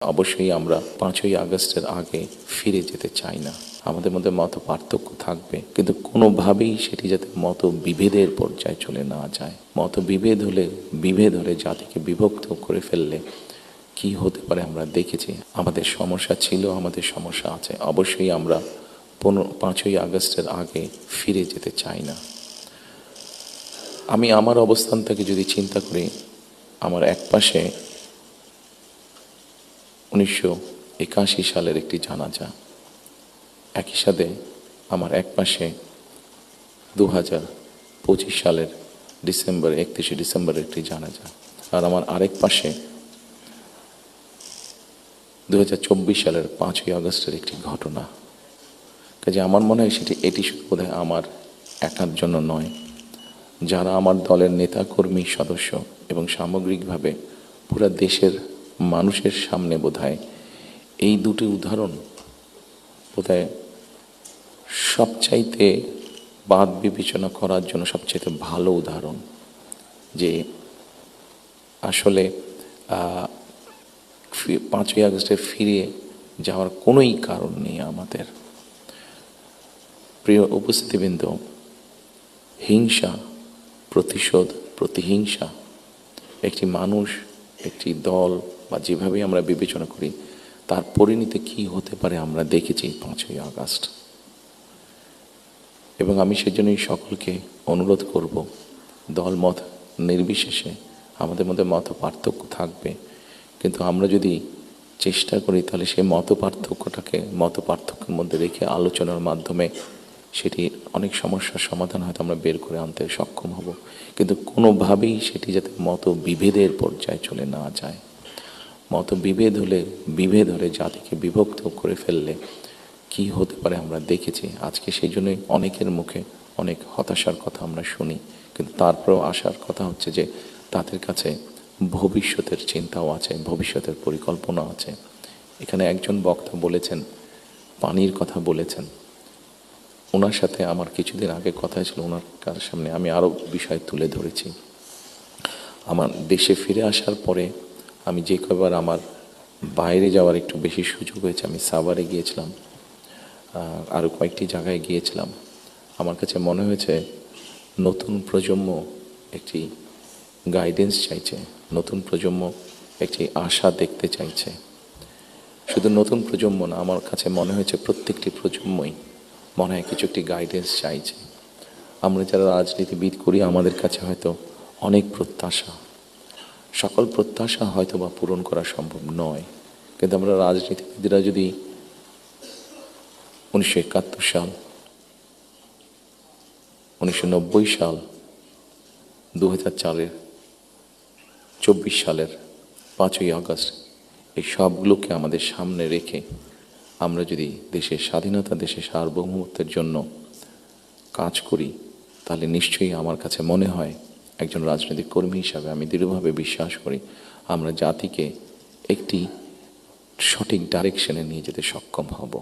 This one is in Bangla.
অবশ্যই আমরা 5ই আগস্টের আগে ফিরে যেতে চাই না। আমাদের মধ্যে মত পার্থক্য থাকবে, কিন্তু কোনোভাবেই সেটি যাতে মত বিভেদের পর্যায়ে চলে না যায়। মত বিভেদ হলে জাতিকে বিভক্ত করে ফেললে কি হতে পারে আমরা দেখেছি। আমাদের সমস্যা ছিল, আমাদের সমস্যা আছে। অবশ্যই আমরা 5ই আগস্টের আগে ফিরে যেতে চাই না। আমি আমার অবস্থান থেকে যদি চিন্তা করি, আমার একপাশে 1981 সালের একটি জানাজা, একই সাথে আমার একপাশে 2025 সালের 31 ডিসেম্বরের একটি জানাজা, আর আমার আরেক পাশে 2024 সালের 5ই আগস্টের একটি ঘটনা। কাজে আমার মনে হয় এটি শুধু বোধহয় আমার একার জন্য নয়, যারা আমার দলের নেতা কর্মী সদস্য এবং সামগ্রিকভাবে পুরো দেশের মানুষের সামনে বোধহয় এই দুটি উদাহরণ বোধহয় সবচাইতে বাদ বিবেচনা করার জন্য সবচাইতে ভালো উদাহরণ, যে আসলে 5ই আগস্টে ফিরে যাওয়ার কোনোই কারণ নেই আমাদের। প্রিয় উপস্থিতিবৃন্দ, হিংসা, প্রতিশোধ, প্রতিহিংসা একটি মানুষ, একটি দল বা যেভাবে আমরা বিবেচনা করি তার পরিণতি কি হতে পারে আমরা দেখেছি 5ই আগস্ট। এবং আমি সেজন্যই সকলকে অনুরোধ করব, দলমত নির্বিশেষে আমাদের মধ্যে মত পার্থক্য থাকবে, কিন্তু আমরা যদি চেষ্টা করি তাহলে সেই মত পার্থক্যের মধ্যে রেখে আলোচনার মাধ্যমে সেটি অনেক সমস্যার সমাধান হয়তো আমরা বের করে আনতে সক্ষম হব। কিন্তু কোনোভাবেই সেটি যাতে মত বিভেদের পর্যায়ে চলে না যায়। মত বিভেদ হলে জাতিকে বিভক্ত করে ফেললে কি হতে পারে আমরা দেখেছি। আজকে সেই জন্যই অনেকের মুখে অনেক হতাশার কথা আমরা শুনি, কিন্তু তারপরেও আসার কথা হচ্ছে যে তাদের কাছে ভবিষ্যতের চিন্তাও আছে, ভবিষ্যতের পরিকল্পনা আছে। এখানে একজন বক্তা বলেছেন, পানির কথা বলেছেন, ওনার সাথে আমার কিছুদিন আগে কথা ছিল, ওনার সামনে আমি আরও বিষয় তুলে ধরেছি। আমার দেশে ফিরে আসার পরে আমি যে কবার আমার বাইরে যাওয়ার একটু বেশি সুযোগ হয়েছে, আমি সাভারে গিয়েছিলাম, আরও কয়েকটি জায়গায় গিয়েছিলাম। আমার কাছে মনে হয়েছে নতুন প্রজন্ম একটি গাইডেন্স চাইছে, নতুন প্রজন্ম একটি আশা দেখতে চাইছে। শুধু নতুন প্রজন্ম না, আমার কাছে মনে হয়েছে প্রত্যেকটি প্রজন্মই মনে হয় কিছু একটি গাইডেন্স চাইছে। আমরা যারা রাজনীতিবিদ করি আমাদের কাছে হয়তো অনেক প্রত্যাশা, সকল প্রত্যাশা হয়তো বা পূরণ করা সম্ভব নয়, কিন্তু আমরা রাজনীতিবিদরা যদি 1971 সাল, 1990 সাল, 2004 24 সালের 5ই আগস্ট এই সবগুলোকে আমাদের সামনে রেখে আমরা যদি দেশের স্বাধীনতা, দেশের সার্বভৌমত্বের জন্য কাজ করি, তাহলে নিশ্চয়ই আমার কাছে মনে হয় একজন রাজনৈতিক কর্মী হিসাবে আমি দৃঢ়ভাবে বিশ্বাস করি আমরা জাতিকে একটি সঠিক ডাইরেকশনে নিয়ে যেতে সক্ষম হব।